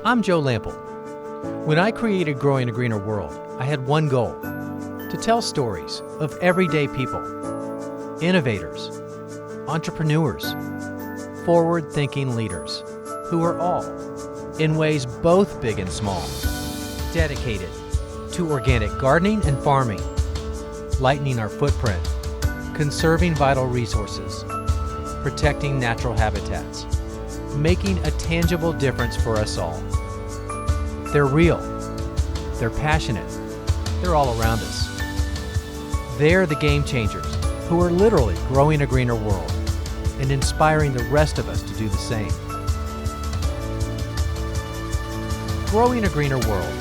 I'm Joe Lample. When I created Growing a Greener World, I had one goal: to tell stories of everyday people, innovators, entrepreneurs, forward-thinking leaders who are all, in ways both big and small, dedicated to organic gardening and farming, lightening our footprint, conserving vital resources, protecting natural habitats, making a tangible difference for us all. They're real, they're passionate, they're all around us. They're the game changers who are literally growing a greener world and inspiring the rest of us to do the same. Growing a Greener World,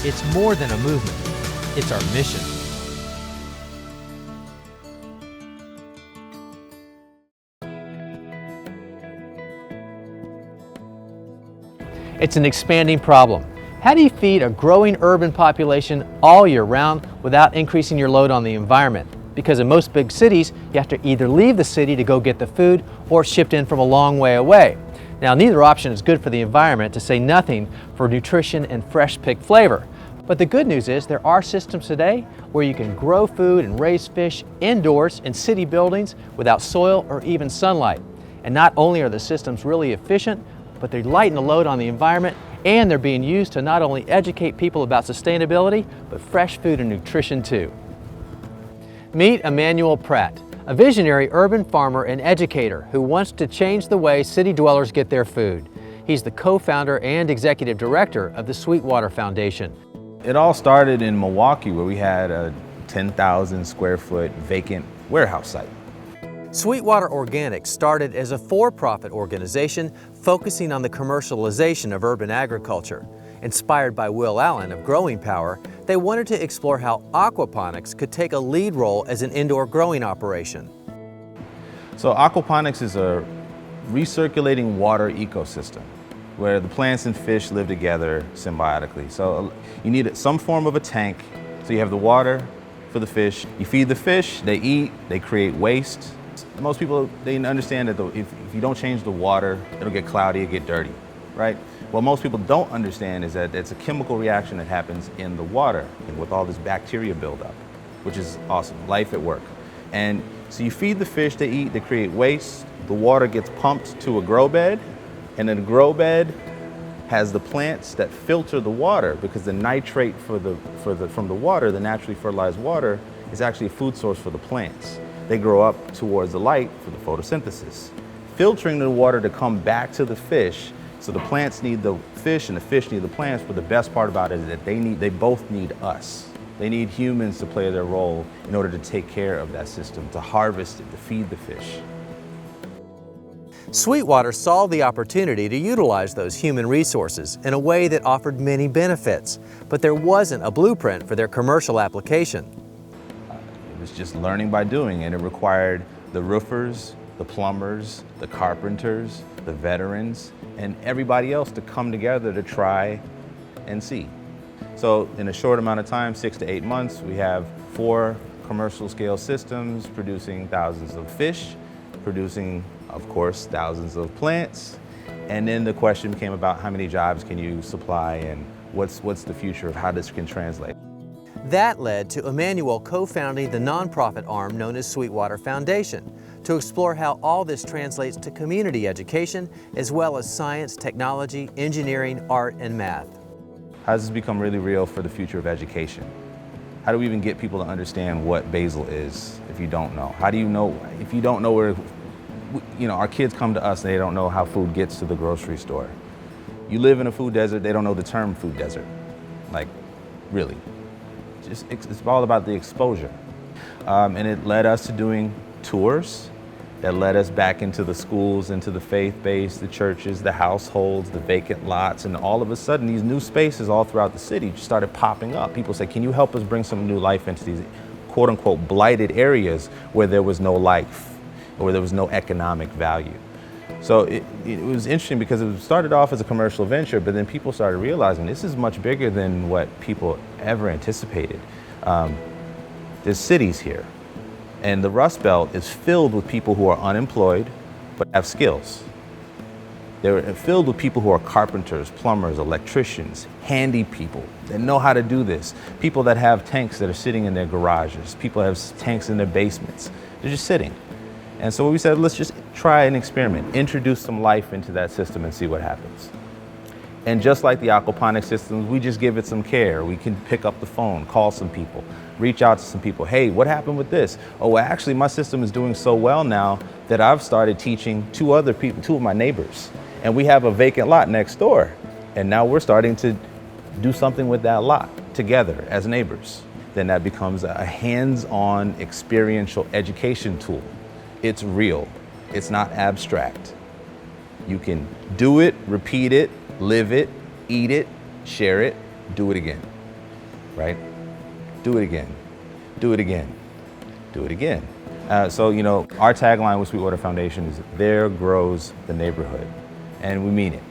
it's more than a movement, it's our mission. It's an expanding problem. How do you feed a growing urban population all year round without increasing your load on the environment? Because in most big cities, you have to either leave the city to go get the food or shipped in from a long way away. Now, neither option is good for the environment, to say nothing for nutrition and fresh picked flavor. But the good news is there are systems today where you can grow food and raise fish indoors in city buildings without soil or even sunlight. And not only are the systems really efficient, but they lighten the load on the environment, and they're being used to not only educate people about sustainability, but fresh food and nutrition too. Meet Emmanuel Pratt, a visionary urban farmer and educator who wants to change the way city dwellers get their food. He's the co-founder and executive director of the Sweetwater Foundation. It all started in Milwaukee, where we had a 10,000 square foot vacant warehouse site. Sweetwater Organics started as a for-profit organization focusing on the commercialization of urban agriculture. Inspired by Will Allen of Growing Power, they wanted to explore how aquaponics could take a lead role as an indoor growing operation. So aquaponics is a recirculating water ecosystem where the plants and fish live together symbiotically. So you need some form of a tank. So you have the water for the fish. You feed the fish, they eat, they create waste. Most people, they understand that if you don't change the water, it'll get cloudy, it'll get dirty, right? What most people don't understand is that it's a chemical reaction that happens in the water and with all this bacteria buildup, which is awesome, life at work. And so you feed the fish, they eat, they create waste, the water gets pumped to a grow bed, and then the grow bed has the plants that filter the water, because the nitrate from the water, the naturally fertilized water, is actually a food source for the plants. They grow up towards the light for the photosynthesis, filtering the water to come back to the fish. So the plants need the fish and the fish need the plants, but the best part about it is that they both need us. They need humans to play their role in order to take care of that system, to harvest it, to feed the fish. Sweetwater saw the opportunity to utilize those human resources in a way that offered many benefits, but there wasn't a blueprint for their commercial application. It was just learning by doing, and it required the roofers, the plumbers, the carpenters, the veterans, and everybody else to come together to try and see. So in a short amount of time, 6 to 8 months, we have 4 commercial scale systems producing thousands of fish, producing, of course, thousands of plants. And then the question became about how many jobs can you supply and what's the future of how this can translate. That led to Emmanuel co-founding the nonprofit arm known as Sweetwater Foundation to explore how all this translates to community education, as well as science, technology, engineering, art, and math. How does this become really real for the future of education? How do we even get people to understand what basil is if you don't know? How do you know, if you don't know where, our kids come to us and they don't know how food gets to the grocery store. You live in a food desert, they don't know the term food desert. Like, really. It's all about the exposure. And it led us to doing tours that led us back into the schools, into the faith base, the churches, the households, the vacant lots, and all of a sudden these new spaces all throughout the city just started popping up. People say, can you help us bring some new life into these quote unquote blighted areas where there was no life, or where there was no economic value? So it was interesting because it started off as a commercial venture, but then people started realizing this is much bigger than what people ever anticipated. There's cities here, and the Rust Belt is filled with people who are unemployed but have skills. They're filled with people who are carpenters, plumbers, electricians, handy people that know how to do this. People that have tanks that are sitting in their garages. People that have tanks in their basements. They're just sitting. And so we said, let's just try an experiment, introduce some life into that system and see what happens. And just like the aquaponics systems, we just give it some care. We can pick up the phone, call some people, reach out to some people. Hey, what happened with this? Oh, well, actually, my system is doing so well now that I've started teaching two other people, two of my neighbors. And we have a vacant lot next door. And now we're starting to do something with that lot together as neighbors. Then that becomes a hands-on experiential education tool. It's real. It's not abstract. You can do it, repeat it, live it, eat it, share it, do it again, right? Do it again, do it again, do it again. So, you know, our tagline with Sweetwater Foundation is, there grows the neighborhood, and we mean it.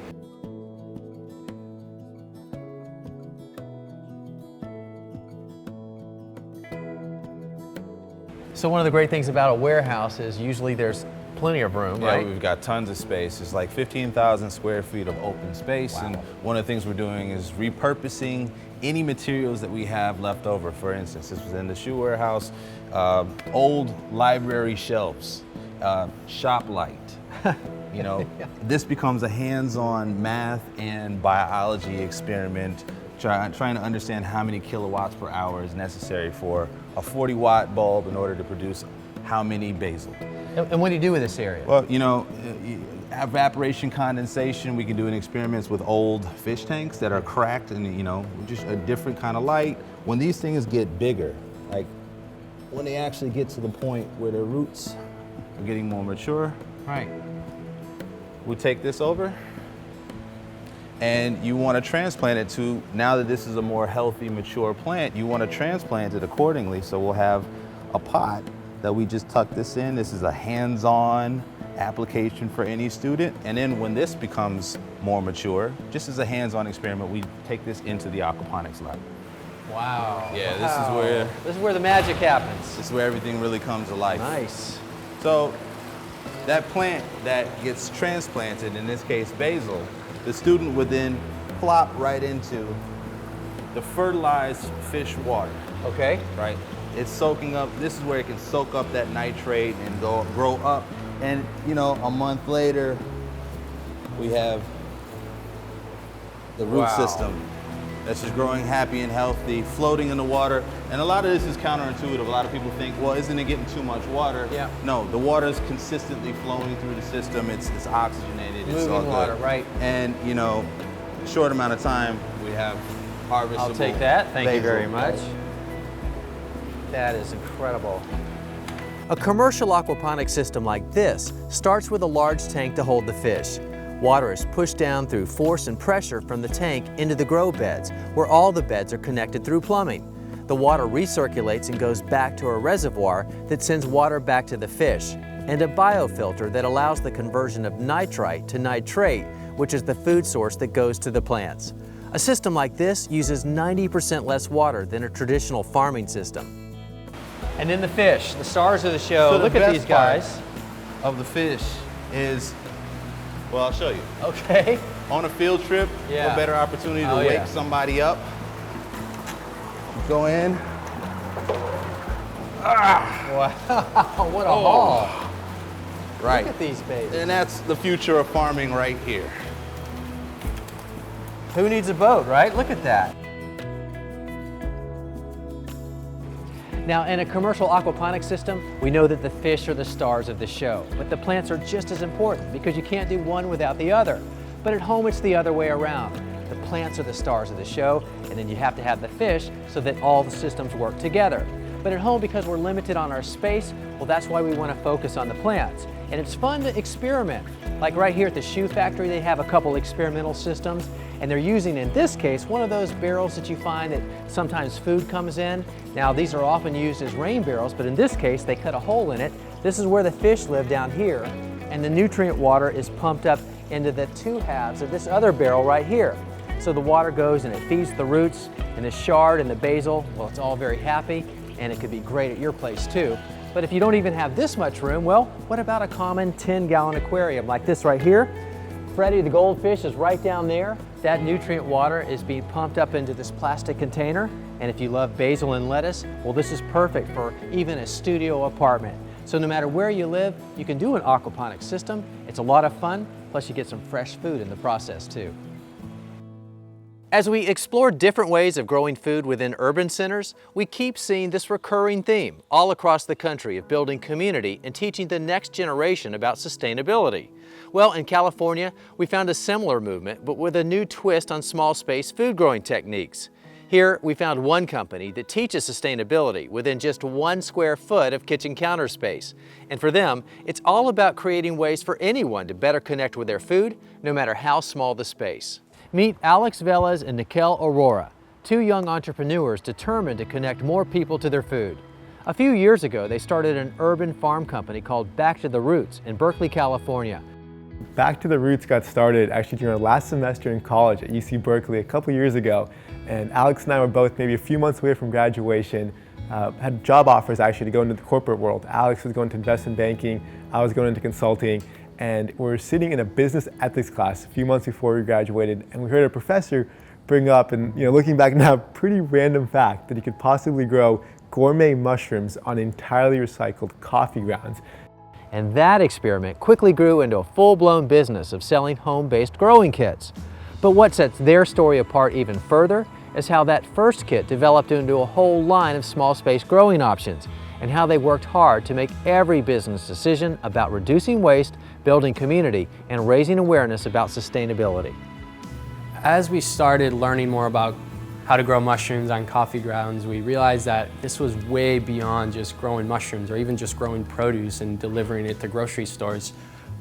So one of the great things about a warehouse is usually there's plenty of room, Yeah, right? we've got tons of space. It's like 15,000 square feet of open space. Wow. And one of the things we're doing is repurposing any materials that we have left over. For instance, this was in the shoe warehouse, old library shelves, shop light. You know, Yeah. This becomes a hands-on math and biology experiment, trying to understand how many kilowatts per hour is necessary for a 40-watt bulb in order to produce how many basil. And what do you do with this area? Well, you know, evaporation condensation, we can do in experiments with old fish tanks that are cracked and, you know, just a different kind of light. When these things get bigger, like when they actually get to the point where their roots are getting more mature, Right. we take this over and you want to transplant it to, now that this is a more healthy, mature plant, you want to transplant it accordingly. So we'll have a pot that we just tuck this in. This is a hands-on application for any student. And then when this becomes more mature, just as a hands-on experiment, we take this into the aquaponics lab. Wow. Yeah, Wow. This is where the magic happens. This is where everything really comes to life. Nice. So that plant that gets transplanted, in this case basil, the student would then plop right into the fertilized fish water, Okay. right? It's soaking up, this is where it can soak up that nitrate and grow up. And, you know, a month later, we have the root Wow. system that's just growing happy and healthy, floating in the water. And a lot of this is counterintuitive. A lot of people think, well, isn't it getting too much water? Yeah. No, the water is consistently flowing through the system. It's oxygenated. It's all Moving good. water, right. And, you know, a short amount of time, we have harvestable I'll take that. Thank you basil. very much. That is incredible. A commercial aquaponics system like this starts with a large tank to hold the fish. Water is pushed down through force and pressure from the tank into the grow beds, where all the beds are connected through plumbing. The water recirculates and goes back to a reservoir that sends water back to the fish, and a biofilter that allows the conversion of nitrite to nitrate, which is the food source that goes to the plants. A system like this uses 90% less water than a traditional farming system. And then the fish, the stars of the show. So the Look at best these guys. of the fish is, well, I'll show you. Okay. On a field trip, Yeah. what better opportunity to Oh, wake yeah. somebody up? Go in. Wow, what a haul. Right. Look at these babies. And that's the future of farming right here. Who needs a boat, right? Look at that. Now, in a commercial aquaponics system, we know that the fish are the stars of the show, but the plants are just as important because you can't do one without the other. But at home, it's the other way around. The plants are the stars of the show, and then you have to have the fish so that all the systems work together. But at home, because we're limited on our space, well, that's why we want to focus on the plants. And it's fun to experiment. Like right here at the shoe factory, they have a couple experimental systems, and they're using, in this case, one of those barrels that you find that sometimes food comes in. Now, these are often used as rain barrels, but in this case, they cut a hole in it. This is where the fish live down here, and the nutrient water is pumped up into the two halves of this other barrel right here. So the water goes and it feeds the roots, and the chard and the basil, well, it's all very happy, and it could be great at your place too. But if you don't even have this much room, well, what about a common 10-gallon aquarium like this right here? Freddie the goldfish is right down there. That nutrient water is being pumped up into this plastic container. And if you love basil and lettuce, well, this is perfect for even a studio apartment. So no matter where you live, you can do an aquaponics system. It's a lot of fun, plus you get some fresh food in the process too. As we explore different ways of growing food within urban centers, we keep seeing this recurring theme all across the country of building community and teaching the next generation about sustainability. Well, in California, we found a similar movement, but with a new twist on small space food growing techniques. Here, we found one company that teaches sustainability within just 1 square foot of kitchen counter space. And for them, it's all about creating ways for anyone to better connect with their food, no matter how small the space. Meet Alex Velez and Nikel Aurora, two young entrepreneurs determined to connect more people to their food. A few years ago, they started an urban farm company called Back to the Roots in Berkeley, California. Back to the Roots got started actually during our last semester in college at UC Berkeley a couple years ago. And Alex and I were both maybe a few months away from graduation, had job offers actually to go into the corporate world. Alex was going to investment banking, I was going into consulting. And we were sitting in a business ethics class a few months before we graduated, and we heard a professor bring up, and looking back now, pretty random fact that he could possibly grow gourmet mushrooms on entirely recycled coffee grounds. And that experiment quickly grew into a full-blown business of selling home-based growing kits. But what sets their story apart even further is how that first kit developed into a whole line of small space growing options, and how they worked hard to make every business decision about reducing waste, building community, and raising awareness about sustainability. As we started learning more about how to grow mushrooms on coffee grounds, we realized that this was way beyond just growing mushrooms or even just growing produce and delivering it to grocery stores.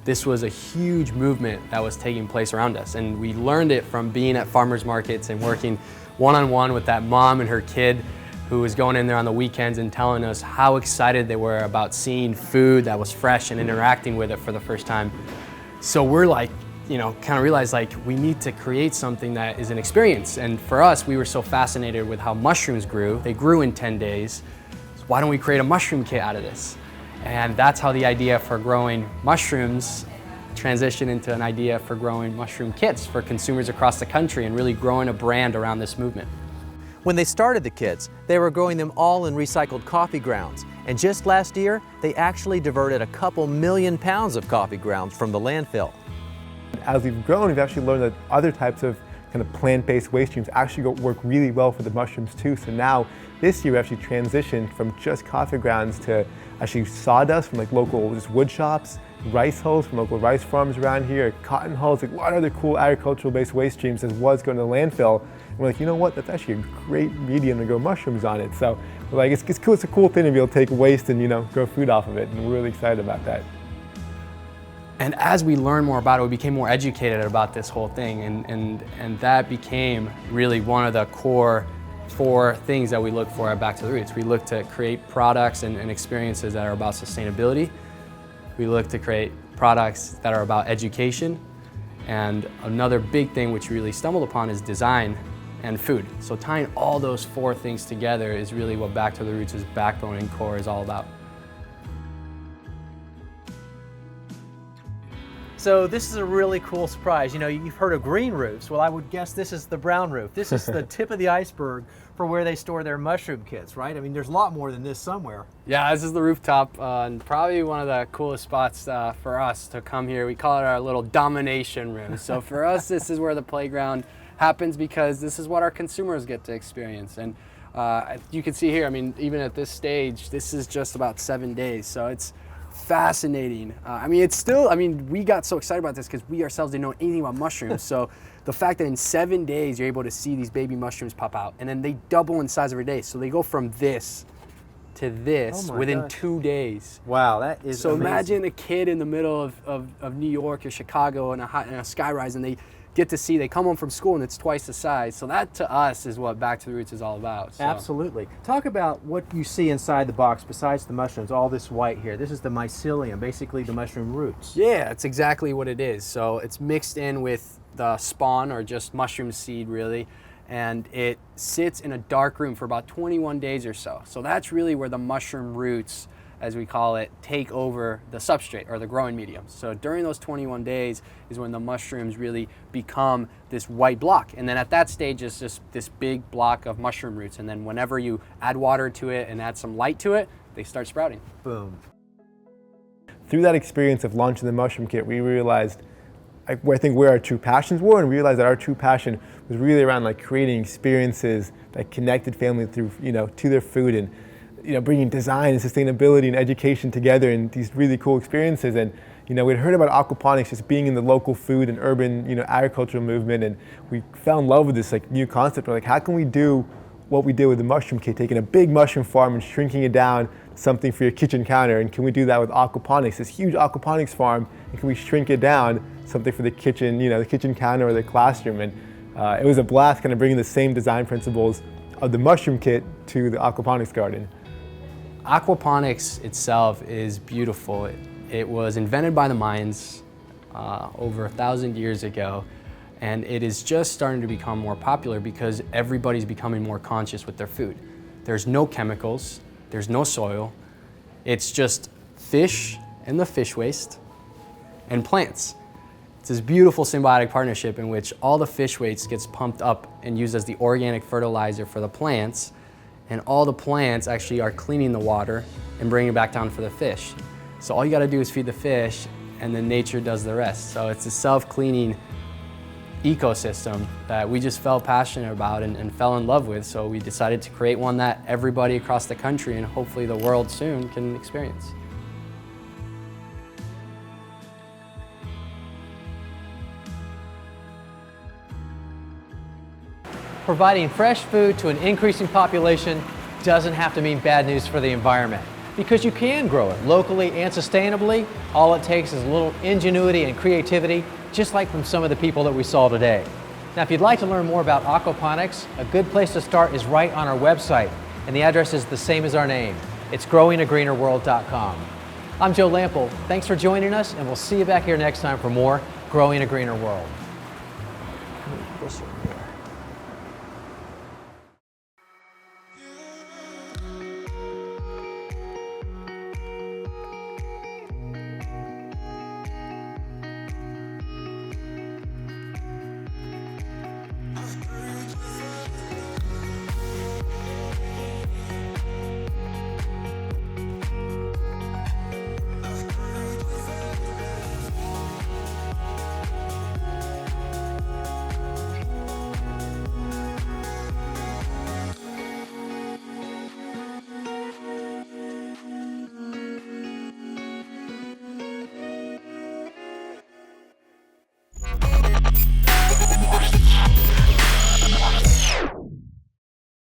This was a huge movement that was taking place around us, and we learned it from being at farmers markets and working one-on-one with that mom and her kid who was going in there on the weekends and telling us how excited they were about seeing food that was fresh and interacting with it for the first time. So we're like, kind of realized like we need to create something that is an experience. And for us, we were so fascinated with how mushrooms grew. They grew in 10 days. So why don't we create a mushroom kit out of this? And that's how the idea for growing mushrooms transitioned into an idea for growing mushroom kits for consumers across the country and really growing a brand around this movement. When they started the kits, they were growing them all in recycled coffee grounds. And just last year, they actually diverted a couple million pounds of coffee grounds from the landfill. As we've grown, we've actually learned that other types of kind of plant-based waste streams actually work really well for the mushrooms too. So now, this year we actually transitioned from just coffee grounds to actually sawdust from like local just wood shops, rice hulls from local rice farms around here, cotton hulls, like a lot of other cool agricultural-based waste streams as was going to the landfill. And we're like, you know what, that's actually a great medium to grow mushrooms on it. So we're like, it's cool, it's a cool thing to be able to take waste and grow food off of it, and we're really excited about that. And as we learned more about it, we became more educated about this whole thing, and that became really one of the core 4 things that we look for at Back to the Roots. We look to create products and experiences that are about sustainability. We look to create products that are about education. And another big thing which we really stumbled upon is design and food. So tying all those 4 things together is really what Back to the Roots' backbone and core is all about. So this is a really cool surprise. You've heard of green roofs. Well, I would guess this is the brown roof. This is the tip of the iceberg for where they store their mushroom kits, right? I mean, there's a lot more than this somewhere. Yeah, this is the rooftop, and probably one of the coolest spots for us to come here. We call it our little domination room. So for us, this is where the playground happens because this is what our consumers get to experience. And you can see here, I mean, even at this stage, this is just about 7 days. So it's fascinating. We got so excited about this because we ourselves didn't know anything about mushrooms. So the fact that in 7 days you're able to see these baby mushrooms pop out, and then they double in size every day. So they go from this to this within 2 days. Wow, that is so amazing. Imagine a kid in the middle of New York or Chicago in a skyrise, and they get to see, they come home from school and it's twice the size. So that to us is what Back to the Roots is all about. So. Absolutely. Talk about what you see inside the box besides the mushrooms, all this white here. This is the mycelium, basically the mushroom roots. Yeah, it's exactly what it is. So it's mixed in with the spawn, or just mushroom seed really, and it sits in a dark room for about 21 days or so. So that's really where the mushroom roots as we call it, take over the substrate or the growing medium. So during those 21 days is when the mushrooms really become this white block. And then at that stage, it's just this big block of mushroom roots. And then whenever you add water to it and add some light to it, they start sprouting. Boom. Through that experience of launching the mushroom kit, we realized I think where our true passions were, and realized that our true passion was really around like creating experiences that connected family through, to their food, and bringing design and sustainability and education together in these really cool experiences. And we'd heard about aquaponics just being in the local food and urban agricultural movement, and we fell in love with this like new concept. We're like, how can we do what we did with the mushroom kit, taking a big mushroom farm and shrinking it down to something for your kitchen counter? And can we do that with aquaponics, this huge aquaponics farm, and can we shrink it down something for the kitchen, the kitchen counter or the classroom? And it was a blast kind of bringing the same design principles of the mushroom kit to the aquaponics garden. Aquaponics itself is beautiful. It was invented by the Mayans over 1,000 years ago, and it is just starting to become more popular because everybody's becoming more conscious with their food. There's no chemicals, there's no soil, it's just fish and the fish waste and plants. It's this beautiful symbiotic partnership in which all the fish waste gets pumped up and used as the organic fertilizer for the plants, and all the plants actually are cleaning the water and bringing it back down for the fish. So all you gotta do is feed the fish, and then nature does the rest. So it's a self-cleaning ecosystem that we just felt passionate about and fell in love with. So we decided to create one that everybody across the country and hopefully the world soon can experience. Providing fresh food to an increasing population doesn't have to mean bad news for the environment, because you can grow it locally and sustainably. All it takes is a little ingenuity and creativity, just like from some of the people that we saw today. Now, if you'd like to learn more about aquaponics, a good place to start is right on our website, and the address is the same as our name. It's growingagreenerworld.com. I'm Joe Lample. Thanks for joining us, and we'll see you back here next time for more Growing a Greener World.